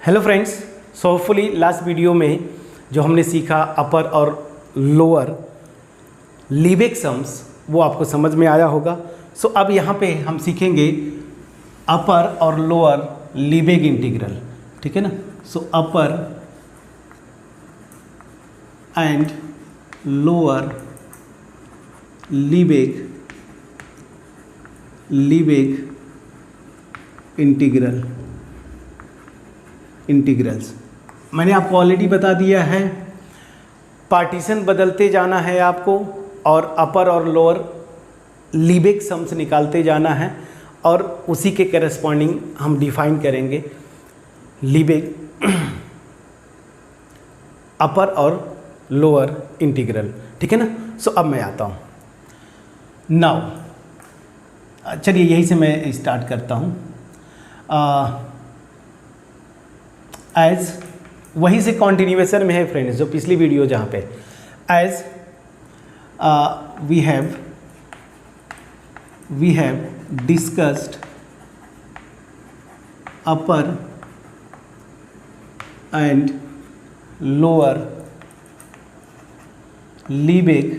Hello friends, so hopefully last video में जो हमने सीखा अपर और लोअर लीबेग सम्स वो आपको समझ में आया होगा। सो अब यहाँ पे हम सीखेंगे अपर और लोअर लीबेग इंटीग्रल, ठीक है ना। सो अपर एंड लोअर लीबेग इंटीग्रल्स मैंने आपको ऑलरेडी बता दिया है। पार्टीशन बदलते जाना है आपको और अपर और लोअर लीबेग सम्स निकालते जाना है और उसी के करस्पॉन्डिंग हम डिफाइन करेंगे लीबेग अपर और लोअर इंटीग्रल, ठीक है ना। सो अब मैं आता हूँ नाउ। चलिए यहीं से मैं स्टार्ट करता हूँ। एज वहीं से कॉन्टिन्यूएशन में है फ्रेंड्स, जो पिछली वीडियो जहाँ पे as we have discussed upper and lower Lebesgue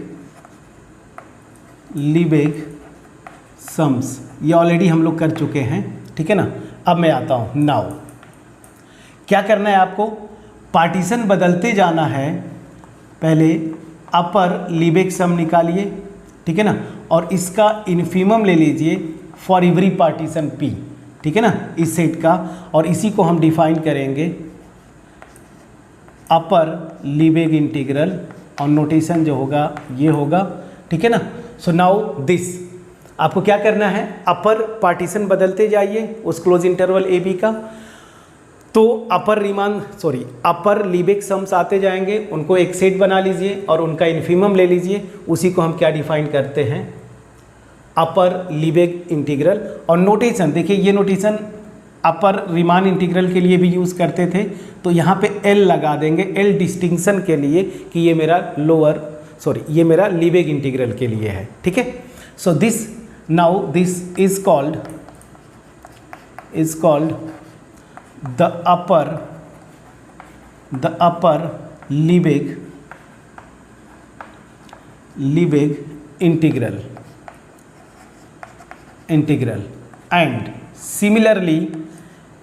sums, ये ऑलरेडी हम लोग कर चुके हैं, ठीक है ना। अब मैं आता हूँ नाउ। क्या करना है आपको, पार्टीशन बदलते जाना है। पहले अपर लीबेग सम निकालिए, ठीक है ना, और इसका इन्फीमम ले लीजिए फॉर एवरी पार्टीशन P, ठीक है ना, इस सेट का। और इसी को हम डिफाइन करेंगे अपर लीबेग इंटीग्रल, और नोटेशन जो होगा ये होगा, ठीक है ना। सो नाउ दिस आपको क्या करना है, अपर पार्टीशन बदलते जाइए उस क्लोज इंटरवल ए बी का, तो अपर लीबेग सम्स आते जाएंगे, उनको एक सेट बना लीजिए और उनका इन्फीमम ले लीजिए। उसी को हम क्या डिफाइन करते हैं, अपर लीबेग इंटीग्रल। और नोटेशन देखिए, ये नोटेशन अपर रीमान इंटीग्रल के लिए भी यूज़ करते थे, तो यहाँ पे एल लगा देंगे, एल डिस्टिंक्शन के लिए कि ये मेरा लीबेग इंटीग्रल के लिए है, ठीक है। So this is called the upper Lebesgue integral and similarly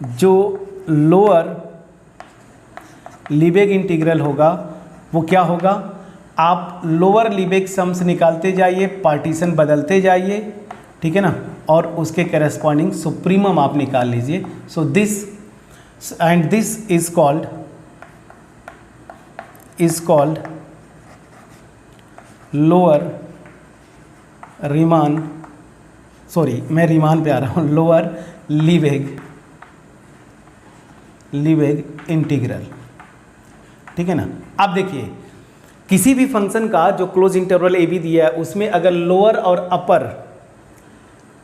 जो लोअर लीबेग इंटीग्रल होगा वो क्या होगा, आप लोअर लीबेग सम्स निकालते जाइए, पार्टीशन बदलते जाइए, ठीक है ना, और उसके करस्पॉन्डिंग सुप्रीमम आप निकाल लीजिए। So this is called lower Riemann, मैं रीमान पे आ रहा हूँ, लोअर लीबेग इंटीग्रल, ठीक है ना। अब देखिए, किसी भी फंक्शन का जो क्लोज इंटरवल ए बी दिया है उसमें अगर लोअर और अपर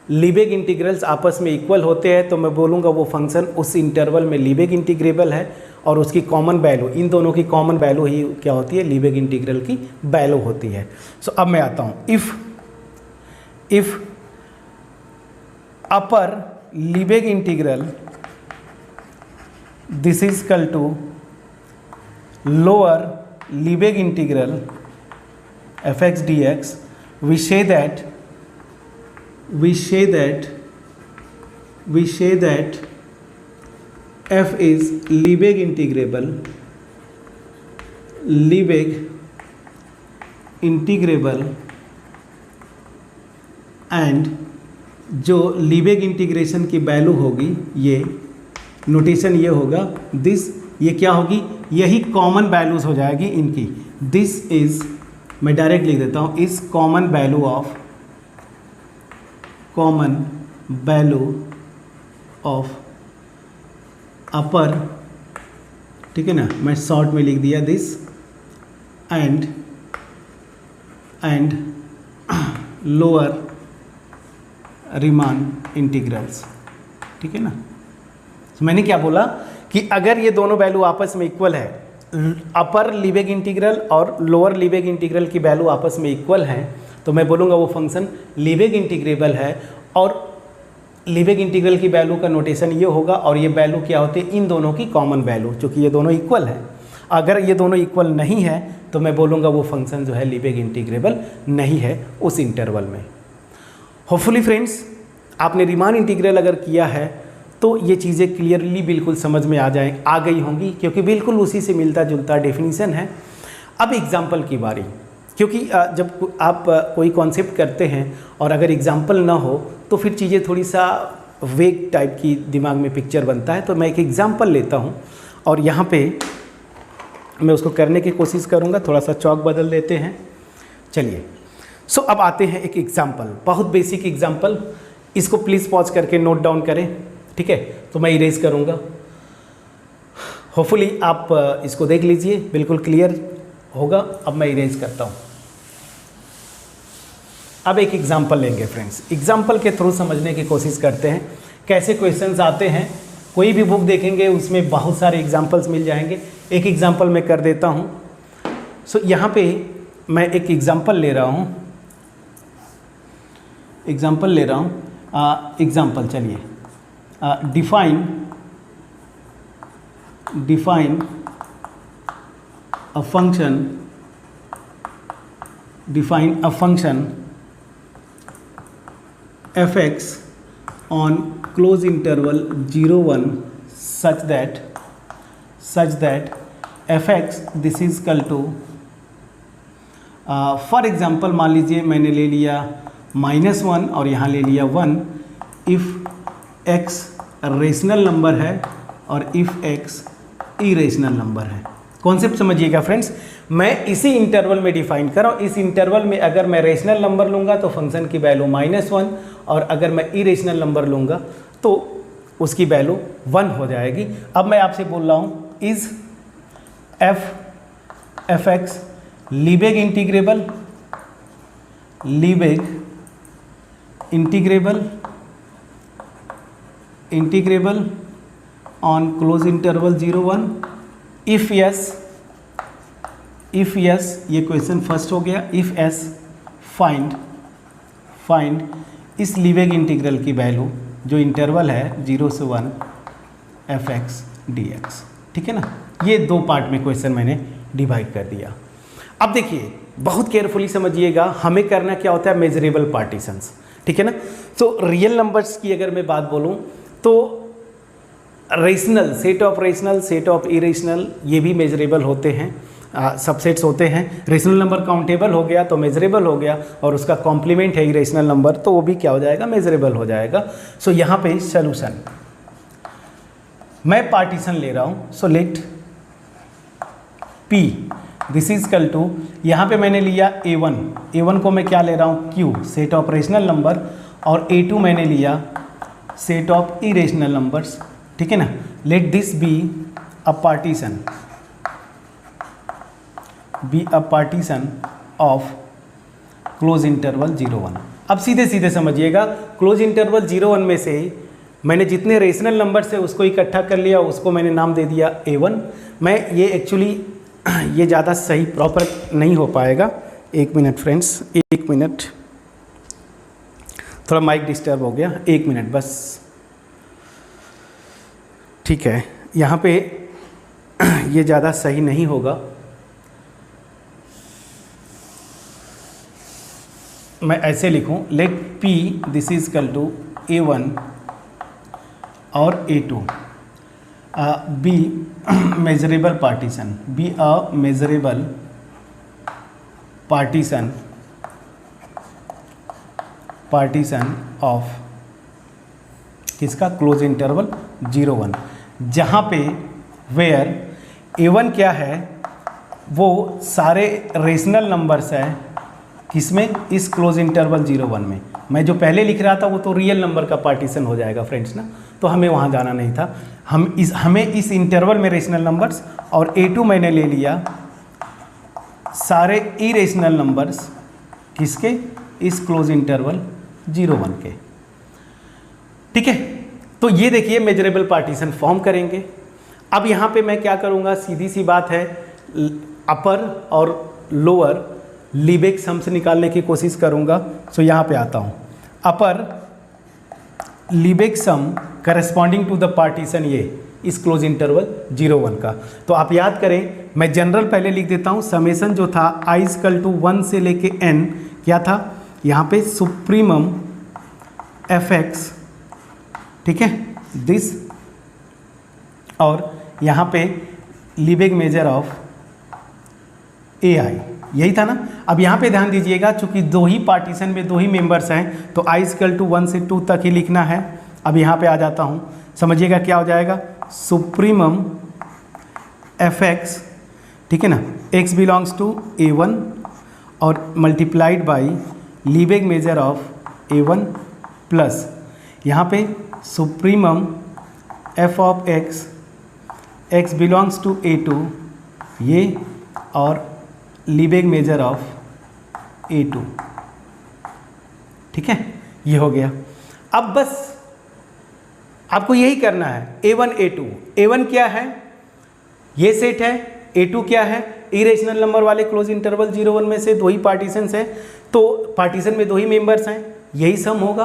लीबेग इंटीग्रल्स आपस में इक्वल होते हैं तो मैं बोलूँगा वो फंक्शन उस इंटरवल में लीबेग इंटीग्रेबल है, और उसकी कॉमन वैल्यू, इन दोनों की कॉमन वैल्यू ही क्या होती है, लीबेग इंटीग्रल की वैल्यू होती है। सो अब मैं आता हूँ, if upper Lebesgue integral this is equal to lower Lebesgue integral f x d x, we say that f is Lebesgue integrable and जो लीबेग इंटीग्रेशन की वैल्यू होगी, ये नोटेशन ये होगा, दिस ये क्या होगी, यही कॉमन वैल्यूज हो जाएगी इनकी। दिस इज, मैं डायरेक्ट लिख देता हूँ, is common value of upper, ठीक है ना, मैं शॉर्ट में लिख दिया this, and lower Riemann integrals, ठीक है ना। तो मैंने क्या बोला कि अगर ये दोनों वैल्यू आपस में इक्वल है, अपर लीबेग इंटीग्रल और लोअर लीबेग इंटीग्रल की वैल्यू आपस में इक्वल है, तो मैं बोलूँगा वो फंक्शन लीबेग इंटीग्रेबल है। और लीबेग इंटीग्रल की वैल्यू का नोटेशन ये होगा, और ये वैल्यू क्या होती है, इन दोनों की कॉमन वैल्यू, क्योंकि ये दोनों इक्वल है। अगर ये दोनों इक्वल नहीं है तो मैं बोलूँगा वो फंक्शन जो है लीबेग इंटीग्रेबल नहीं है उस इंटरवल में। होपफुली फ्रेंड्स आपने रीमान इंटीग्रल अगर किया है तो ये चीज़ें क्लियरली बिल्कुल समझ में आ गई होंगी, क्योंकि बिल्कुल उसी से मिलता जुलता डेफिनीशन है। अब एग्जाम्पल की बारी, क्योंकि जब आप कोई कॉन्सेप्ट करते हैं और अगर एग्जाम्पल ना हो तो फिर चीज़ें थोड़ी सा वेग टाइप की दिमाग में पिक्चर बनता है। तो मैं एक एग्जाम्पल लेता हूँ और यहाँ पे मैं उसको करने की कोशिश करूँगा। थोड़ा सा चौक बदल देते हैं। चलिए सो अब आते हैं एक एग्जाम्पल, बहुत बेसिक एग्जाम्पल। इसको प्लीज़ पॉज करके नोट डाउन करें, ठीक है। तो मैं इरेज करूँगा, होपफुली आप इसको देख लीजिए, बिल्कुल क्लियर होगा। अब मैं इरेज करता हूँ। अब एक एग्जाम्पल लेंगे फ्रेंड्स, एग्जाम्पल के थ्रू समझने की कोशिश करते हैं कैसे क्वेश्चंस आते हैं। कोई भी बुक देखेंगे उसमें बहुत सारे एग्जाम्पल्स मिल जाएंगे। एक एग्जाम्पल मैं कर देता हूँ। सो यहाँ पे मैं एक एग्जाम्पल ले रहा हूँ, एग्जाम्पल चलिए, define a function f(x) on close interval 0 1 such that f(x) this is equal to for example मान लीजिए मैंने ले लिया -1 और यहाँ ले लिया 1 इफ़ x रेशनल नंबर है और इफ़ x इरेशनल नंबर है। कॉन्सेप्ट समझिएगा फ्रेंड्स, मैं इसी इंटरवल में डिफाइन कर रहा हूँ। इस इंटरवल में अगर मैं रेशनल नंबर लूँगा तो फंक्शन की वैल्यू -1, और अगर मैं इरेशनल नंबर लूँगा तो उसकी वैल्यू 1 हो जाएगी। अब मैं आपसे बोल रहा हूँ is f(x) Lebesgue integrable on close interval 0 1। If yes ये क्वेश्चन फर्स्ट हो गया। इफ़ एस फाइंड इस लीबेग इंटीग्रल की वैल्यू जो इंटरवल है 0 से 1 f(x) dx, ठीक है ना। ये दो पार्ट में क्वेश्चन मैंने डिवाइड कर दिया। अब देखिए बहुत केयरफुली समझिएगा, हमें करना क्या होता है, मेजरेबल पार्टीशंस, ठीक है ना। तो रियल नंबर्स की अगर मैं बात बोलूँ तो रेशनल, सेट ऑफ इरेशनल ये भी मेजरेबल होते हैं, सबसेट्स होते हैं। रेशनल नंबर काउंटेबल हो गया तो मेजरेबल हो गया, और उसका कॉम्प्लीमेंट है इरेशनल नंबर तो वो भी क्या हो जाएगा, मेजरेबल हो जाएगा। सो यहाँ पे सॉल्यूशन मैं पार्टीशन ले रहा हूँ। So let P this is equal to, यहाँ पे मैंने लिया A1 को मैं क्या ले रहा हूँ, Q set of rational number, और A2 मैंने लिया सेट ऑफ इरेशनल नंबर्स, ठीक है ना। Let this be a partition of close interval 0 1। अब सीधे समझिएगा, क्लोज इंटरवल 0 1 में से मैंने जितने रेशनल नंबर से उसको इकट्ठा कर लिया, उसको मैंने नाम दे दिया A1। मैं ये एक्चुअली ये ज़्यादा सही प्रॉपर नहीं हो पाएगा। 1 मिनट फ्रेंड्स, 1 मिनट, थोड़ा माइक डिस्टर्ब हो गया, 1 मिनट बस, ठीक है। यहाँ पे ये ज़्यादा सही नहीं होगा। मैं ऐसे लिखूँ, let P this is equal to A1 और A2 be measurable partition of किसका, क्लोज इंटरवल 0 1, जहाँ पे वेयर A1 क्या है, वो सारे रेशनल नंबर्स है किसमें, इस क्लोज इंटरवल 0 1 में। मैं जो पहले लिख रहा था वो तो रियल नंबर का पार्टीशन हो जाएगा फ्रेंड्स ना, तो हमें वहाँ जाना नहीं था। हमें इस इंटरवल में रेशनल नंबर्स, और A2 मैंने ले लिया सारे इरेशनल नंबर्स किसके, इस क्लोज इंटरवल 0 1 के, ठीक है। तो ये देखिए मेजरेबल पार्टीशन फॉर्म करेंगे। अब यहाँ पे मैं क्या करूँगा, सीधी सी बात है, अपर और लोअर लीबेग सम से निकालने की कोशिश करूँगा। सो यहाँ पे आता हूँ, अपर लीबेग सम करस्पॉन्डिंग टू द पार्टीशन ये इस क्लोज इंटरवल 0-1 का। तो आप याद करें, मैं जनरल पहले लिख देता हूँ। समेशन जो था i इक्वल टू 1 से लेके n क्या था यहाँ पे सुप्रीमम fx, ठीक है, दिस, और यहाँ पे लीबेग मेजर ऑफ ai, यही था ना। अब यहाँ पे ध्यान दीजिएगा, चूंकि दो ही पार्टीशन में दो ही मेंबर्स हैं तो i इक्वल टू 1 से 2 तक ही लिखना है। अब यहाँ पे आ जाता हूँ, समझिएगा क्या हो जाएगा, सुप्रीमम fx, ठीक है ना, x बिलोंग्स टू a1 और multiplied by Lebesgue measure of a1 plus यहाँ पे supremum f of x belongs to a2 ये, और लीबेग मेजर ऑफ a2, ठीक है, ये हो गया। अब बस आपको यही करना है, a1 a2, a1 क्या है, ये सेट है, a2 क्या है, इरेशनल नंबर वाले क्लोज इंटरवल 0-1 में से दो ही पार्टीशंस हैं, तो पार्टीशन में दो ही मेंबर्स हैं, यही सम होगा।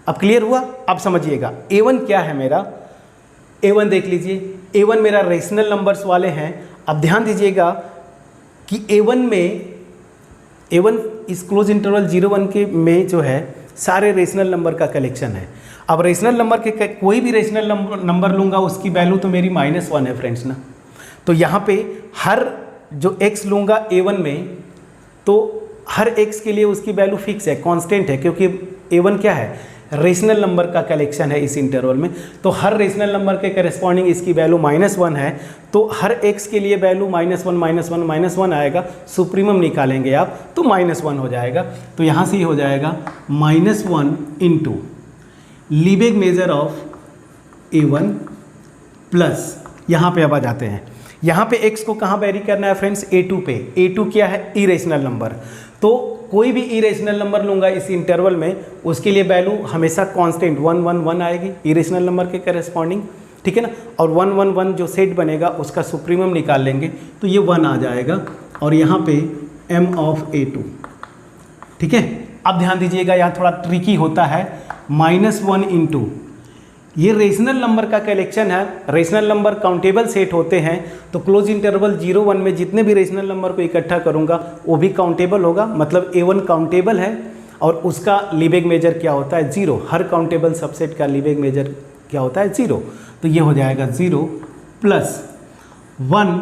अब क्लियर हुआ? अब समझिएगा a1 क्या है मेरा, a1 देख लीजिए, a1 मेरा रेशनल नंबर्स वाले हैं। अब ध्यान दीजिएगा कि a1 इस क्लोज इंटरवल 0-1 के में जो है सारे रेशनल नंबर का कलेक्शन है। अब रेशनल नंबर के कोई भी रेशनल नंबर लूँगा उसकी वैल्यू तो मेरी -1 है फ्रेंड्स ना। तो यहाँ पे हर जो x लूँगा a1 में, तो हर x के लिए उसकी वैल्यू फिक्स है, कांस्टेंट है, क्योंकि a1 क्या है, रेशनल नंबर का कलेक्शन है इस इंटरवल में। तो हर रेशनल नंबर के करस्पॉन्डिंग इसकी वैल्यू -1 है, तो हर x के लिए वैल्यू -1 आएगा। सुप्रीमम निकालेंगे आप तो -1 हो जाएगा। तो यहाँ से ही हो जाएगा -1 into Lebesgue measure of a1 plus, यहाँ पे अब आ जाते हैं, यहाँ पे x को कहाँ वेरी करना है फ्रेंड्स, a2 पे। a2 क्या है, इरेशनल नंबर, तो कोई भी इरेशनल नंबर लूँगा इस इंटरवल में उसके लिए वैल्यू हमेशा कांस्टेंट 1 आएगी इरेशनल नंबर के करस्पॉन्डिंग, ठीक है ना। और 1 जो सेट बनेगा उसका सुप्रीमम निकाल लेंगे तो ये 1 आ जाएगा, और यहाँ पे m ऑफ a2, ठीक है। अब ध्यान दीजिएगा यहाँ थोड़ा ट्रिकी होता है, -1 इंटू, ये रेशनल नंबर का कलेक्शन है, रेशनल नंबर काउंटेबल सेट होते हैं, तो क्लोज इंटरवल 0-1 में जितने भी रेशनल नंबर को इकट्ठा करूंगा वो भी काउंटेबल होगा, मतलब a1 काउंटेबल है और उसका लीबेग मेजर क्या होता है, 0। हर काउंटेबल सबसेट का लीबेग मेजर क्या होता है, 0। तो ये हो जाएगा 0 + 1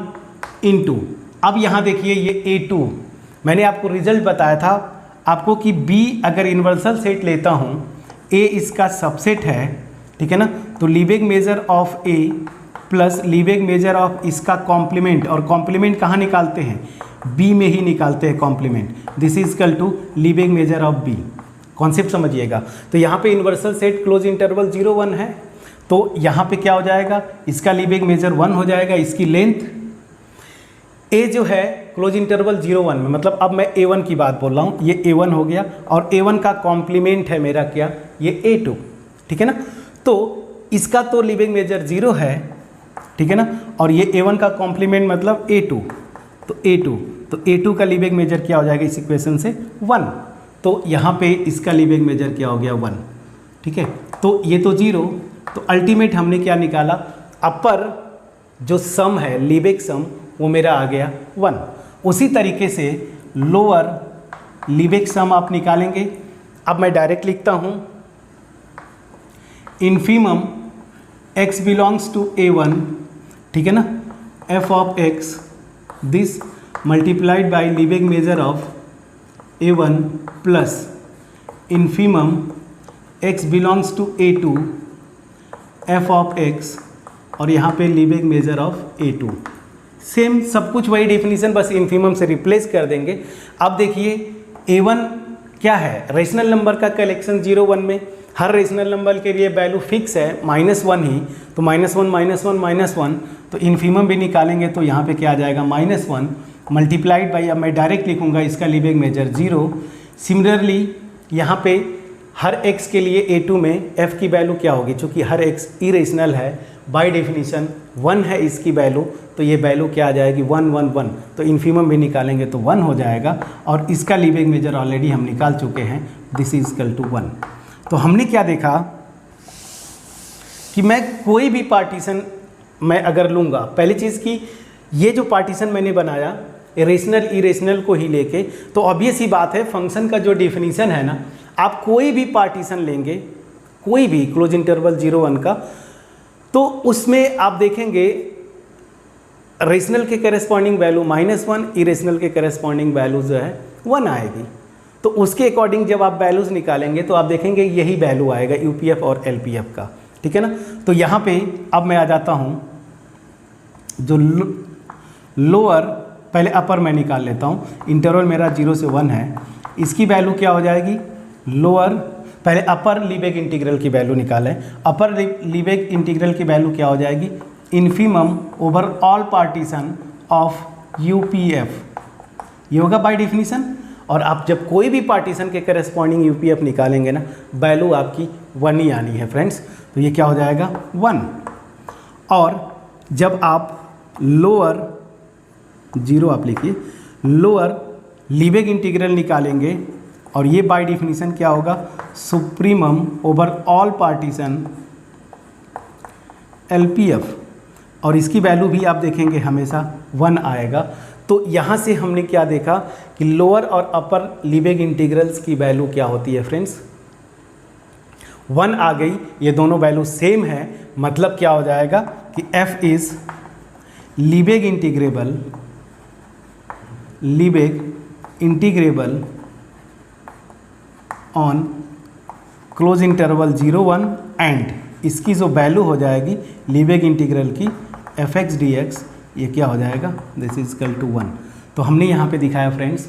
इंटू, अब यहाँ देखिए ये a2, मैंने आपको रिजल्ट बताया था आपको कि b अगर इन्वर्सल सेट लेता हूँ, a इसका सबसेट है, ठीक है ना, तो Lebesgue measure of a plus Lebesgue measure of इसका कॉम्प्लीमेंट, और कॉम्प्लीमेंट कहाँ निकालते हैं, b में ही निकालते हैं complement, this is equal to Lebesgue measure of b। Concept समझिएगा। तो यहाँ पे यूनिवर्सल सेट क्लोज इंटरवल 0-1 है, तो यहाँ पे क्या हो जाएगा, इसका लीबेग मेजर 1 हो जाएगा, इसकी लेंथ a जो है क्लोज इंटरवल 0-1 में, मतलब अब मैं a1 की बात बोल रहा हूँ, ये a1 हो गया, और a1 का कॉम्प्लीमेंट है मेरा क्या, ये a2, ठीक है ना। तो इसका तो लीबेग मेजर 0 है, ठीक है ना, और ये a1 का कॉम्प्लीमेंट मतलब a2, तो a2 का लीबेग मेजर क्या हो जाएगा इस इक्वेशन से, 1। तो यहाँ पे इसका लीबेग मेजर क्या हो गया, 1, ठीक है। तो ये तो 0, तो अल्टीमेट हमने क्या निकाला, अपर जो सम है लीबेग सम वो मेरा आ गया 1। उसी तरीके से लोअर लीबेग सम आप निकालेंगे। अब मैं डायरेक्ट लिखता हूँ, infimum x belongs to a1, ठीक है ना, f of x this multiplied by Lebesgue measure of a1 plus infimum x belongs to a2 f of x, और यहाँ पे लीबेग मेजर ऑफ a2। सेम सब कुछ वही डेफिनेशन, बस इन्फीमम से रिप्लेस कर देंगे। अब देखिए a1 क्या है, रेशनल नंबर का कलेक्शन 0-1 में, हर रेशनल नंबर के लिए वैल्यू फिक्स है -1 ही, तो -1 तो इन्फीमम भी निकालेंगे तो यहाँ पे क्या आ जाएगा, -1 मल्टीप्लाइड बाई, अब मैं डायरेक्ट लिखूँगा इसका लीबेग मेजर 0। सिमिलरली यहाँ पे हर x के लिए a2 में f की वैल्यू क्या होगी, चूँकि हर x इरेशनल है, बाय डेफिनेशन 1 है इसकी वैल्यू, तो ये वैल्यू क्या आ जाएगी, 1 तो इन्फीमम भी निकालेंगे तो 1 हो जाएगा, और इसका लीबेग मेजर ऑलरेडी हम निकाल चुके हैं, दिस इज इक्वल टू 1। तो हमने क्या देखा, कि मैं कोई भी पार्टीशन मैं अगर लूँगा, पहली चीज़ कि ये जो पार्टीशन मैंने बनाया रेशनल इरेशनल को ही लेके, तो ऑब्वियस ही बात है फंक्शन का जो डेफिनीशन है ना, आप कोई भी पार्टीशन लेंगे, कोई भी क्लोज इंटरवल 0 1 का, तो उसमें आप देखेंगे रेशनल के करेस्पॉन्डिंग वैल्यू -1, इरेशनल के करेस्पॉन्डिंग वैल्यू जो है 1 आएगी। तो उसके अकॉर्डिंग जब आप वैल्यूज़ निकालेंगे तो आप देखेंगे यही वैल्यू आएगा यूपीएफ और एलपीएफ का, ठीक है ना। तो यहाँ पे अब मैं आ जाता हूँ, जो लोअर, पहले अपर मैं निकाल लेता हूँ, इंटरवल मेरा 0 से 1 है, इसकी वैल्यू क्या हो जाएगी, लोअर, पहले अपर लीबेग इंटीग्रल की वैल्यू निकालें, अपर लीबेग इंटीग्रल की वैल्यू क्या हो जाएगी, infimum over all partition of UPF, ये होगा बाय डेफिनीशन। और आप जब कोई भी पार्टीशन के करेस्पॉन्डिंग यूपीएफ निकालेंगे ना, वैल्यू आपकी 1 ही आनी है फ्रेंड्स, तो ये क्या हो जाएगा 1। और जब आप लोअर 0 आप लिखिए, लोअर लीबेग इंटीग्रल निकालेंगे और ये बाय डेफिनीशन क्या होगा, supremum over all partition LPF, और इसकी वैल्यू भी आप देखेंगे हमेशा 1 आएगा। तो यहाँ से हमने क्या देखा कि लोअर और अपर लीबेग इंटीग्रल्स की वैल्यू क्या होती है फ्रेंड्स, 1 आ गई, ये दोनों वैल्यू सेम है, मतलब क्या हो जाएगा कि f is Lebesgue integrable on close interval 0 1 and इसकी जो वैल्यू हो जाएगी लीबेग इंटीग्रल की fx dx, ये क्या हो जाएगा, दिस इज इक्वल टू 1। तो हमने यहाँ पे दिखाया फ्रेंड्स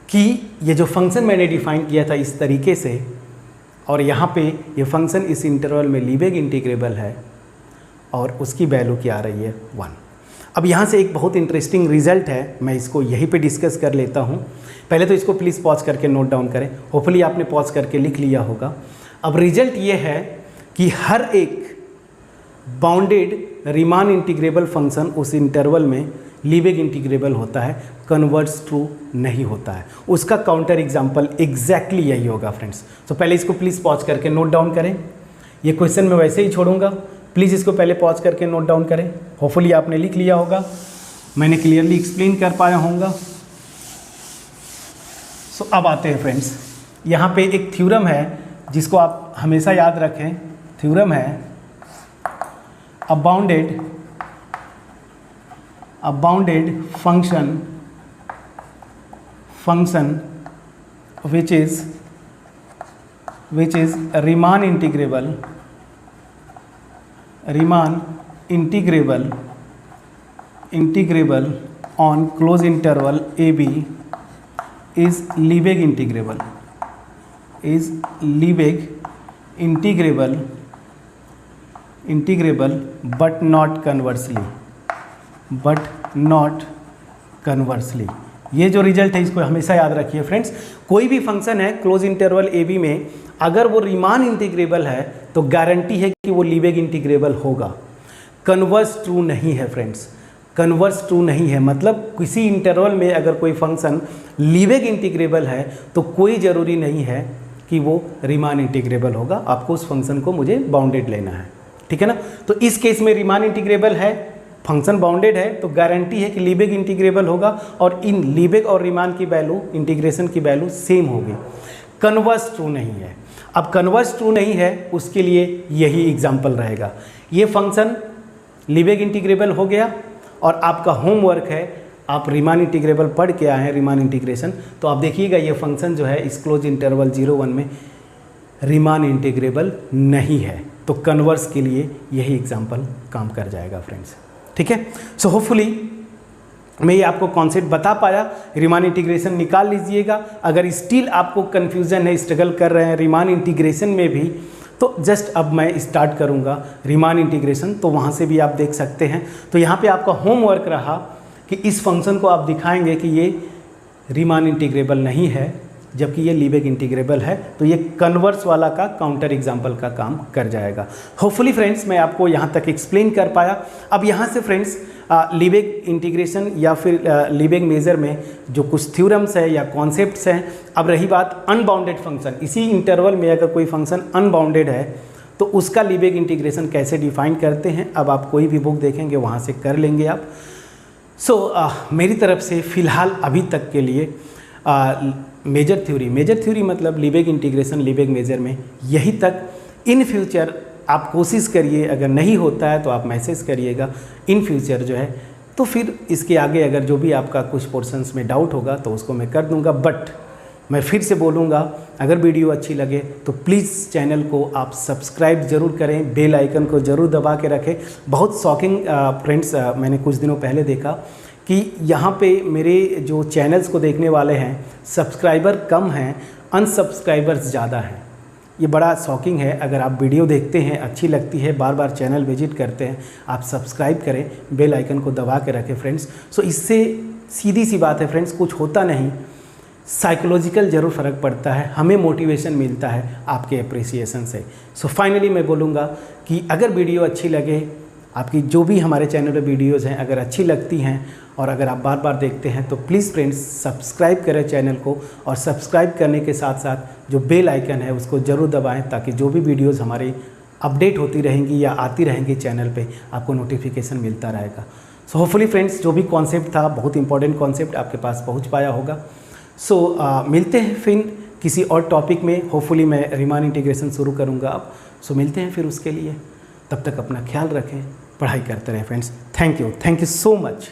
कि ये जो फंक्शन मैंने डिफाइन किया था इस तरीके से, और यहाँ पे ये फंक्शन इस इंटरवल में लीबेग इंटीग्रेबल है और उसकी वैल्यू क्या आ रही है 1। अब यहाँ से एक बहुत इंटरेस्टिंग रिजल्ट है, मैं इसको यहीं पे डिस्कस कर लेता हूँ। पहले तो इसको प्लीज़ पॉज करके नोट डाउन करें, होपफुली आपने पॉज करके लिख लिया होगा। अब रिजल्ट ये है कि हर एक बाउंडेड रीमान इंटीग्रेबल फंक्शन उस इंटरवल में लीबेग इंटीग्रेबल होता है, कन्वर्ट्स ट्रू नहीं होता है। उसका काउंटर एग्जाम्पल एग्जैक्टली यही होगा फ्रेंड्स। तो पहले इसको प्लीज़ पॉज करके नोट डाउन करें, ये क्वेश्चन मैं वैसे ही छोड़ूंगा, प्लीज़ इसको पहले पॉज करके नोट डाउन करें। होपफुली आपने लिख लिया होगा, मैंने क्लियरली एक्सप्लेन कर पाया होऊंगा। सो अब आते हैं फ्रेंड्स, यहाँ पे एक थ्योरम है जिसको आप हमेशा याद रखें। थ्योरम है a bounded function which is Riemann integrable on closed interval AB is Liebig integrable but not conversely। ये जो रिजल्ट है इसको हमेशा याद रखिए फ्रेंड्स। कोई भी फंक्शन है क्लोज इंटरवल ए बी में, अगर वो रीमान इंटीग्रेबल है तो गारंटी है कि वो लीबेग इंटीग्रेबल होगा। कन्वर्स ट्रू नहीं है फ्रेंड्स, कन्वर्स ट्रू नहीं है, मतलब किसी इंटरवल में अगर कोई फंक्शन लीबेग इंटीग्रेबल है तो कोई ज़रूरी नहीं है कि वो रीमान इंटीग्रेबल होगा। आपको उस फंक्शन को मुझे बाउंडेड लेना है, ठीक है ना। तो इस केस में रीमान इंटीग्रेबल है, फंक्शन बाउंडेड है, तो गारंटी है कि लीबेग इंटीग्रेबल होगा और इन लीबेग और रीमान की वैल्यू, इंटीग्रेशन की वैल्यू सेम होगी। कन्वर्स ट्रू नहीं है। अब कन्वर्स ट्रू नहीं है उसके लिए यही एग्जाम्पल रहेगा। ये फंक्शन लीबेग इंटीग्रेबल हो गया और आपका होमवर्क है, आप रीमान इंटीग्रेबल पढ़ के आए हैं, रीमान इंटीग्रेशन, तो आप देखिएगा ये फंक्शन जो है इस क्लोज इंटरवल 0 1 में रीमान इंटीग्रेबल नहीं है। तो कन्वर्स के लिए यही एग्जाम्पल काम कर जाएगा फ्रेंड्स, ठीक है। सो होपफुली मैं ये आपको कॉन्सेप्ट बता पाया। रीमान इंटीग्रेशन निकाल लीजिएगा। अगर स्टिल आपको कन्फ्यूज़न है, स्ट्रगल कर रहे हैं रीमान इंटीग्रेशन में भी, तो जस्ट अब मैं स्टार्ट करूँगा रीमान इंटीग्रेशन, तो वहाँ से भी आप देख सकते हैं। तो यहाँ पे आपका होमवर्क रहा कि इस फंक्शन को आप दिखाएंगे कि ये रीमान इंटीग्रेबल नहीं है जबकि ये लीबेग इंटीग्रेबल है, तो ये कन्वर्स वाला का काउंटर एग्जाम्पल का काम कर जाएगा। होपफुली फ्रेंड्स मैं आपको यहाँ तक एक्सप्लेन कर पाया। अब यहाँ से फ्रेंड्स लीबेग इंटीग्रेशन या फिर लीबेग मेजर में जो कुछ थ्योरम्स है या कॉन्सेप्ट्स हैं। अब रही बात अनबाउंडेड फंक्शन, इसी इंटरवल में अगर कोई फंक्शन अनबाउंडेड है तो उसका लीबेग इंटीग्रेशन कैसे डिफाइन करते हैं अब आप कोई भी बुक देखेंगे वहाँ से कर लेंगे आप। मेरी तरफ से फ़िलहाल अभी तक के लिए मेजर थ्योरी मतलब लीबेग इंटीग्रेशन लीबेग मेजर में यही तक। इन फ्यूचर आप कोशिश करिए, अगर नहीं होता है तो आप मैसेज करिएगा इन फ्यूचर जो है, तो फिर इसके आगे अगर जो भी आपका कुछ पोर्शंस में डाउट होगा तो उसको मैं कर दूंगा। बट मैं फिर से बोलूँगा, अगर वीडियो अच्छी लगे तो प्लीज़ चैनल को आप सब्सक्राइब ज़रूर करें, बेल आइकन को ज़रूर दबा के रखें। बहुत शॉकिंग फ्रेंड्स, मैंने कुछ दिनों पहले देखा कि यहाँ पे मेरे जो चैनल्स को देखने वाले हैं सब्सक्राइबर कम हैं, अनसब्सक्राइबर्स ज़्यादा हैं। ये बड़ा शॉकिंग है। अगर आप वीडियो देखते हैं, अच्छी लगती है, बार बार चैनल विजिट करते हैं, आप सब्सक्राइब करें, बेल आइकन को दबा के रखें फ्रेंड्स। इससे सीधी सी बात है फ्रेंड्स, कुछ होता नहीं, साइकोलॉजिकल ज़रूर फ़र्क पड़ता है, हमें मोटिवेशन मिलता है आपके अप्रिसिएशन से। फाइनली मैं बोलूँगा कि अगर वीडियो अच्छी लगे, आपकी जो भी हमारे चैनल पे वीडियोज़ हैं अगर अच्छी लगती हैं और अगर आप बार बार देखते हैं तो प्लीज़ फ्रेंड्स सब्सक्राइब करें चैनल को, और सब्सक्राइब करने के साथ साथ जो बेल आइकन है उसको ज़रूर दबाएं, ताकि जो भी वीडियोज़ हमारी अपडेट होती रहेंगी या आती रहेंगी चैनल पे आपको नोटिफिकेशन मिलता रहेगा। होपफुली फ्रेंड्स जो भी कॉन्सेप्ट था, बहुत इंपॉर्टेंट कॉन्सेप्ट आपके पास पहुँच पाया होगा। मिलते हैं फिर किसी और टॉपिक में। होपफुली मैं रीमान इंटीग्रेशन शुरू करूँगा अब। मिलते हैं फिर उसके लिए, तब तक अपना ख्याल रखें, पढ़ाई करते रहें friends. Thank you so much.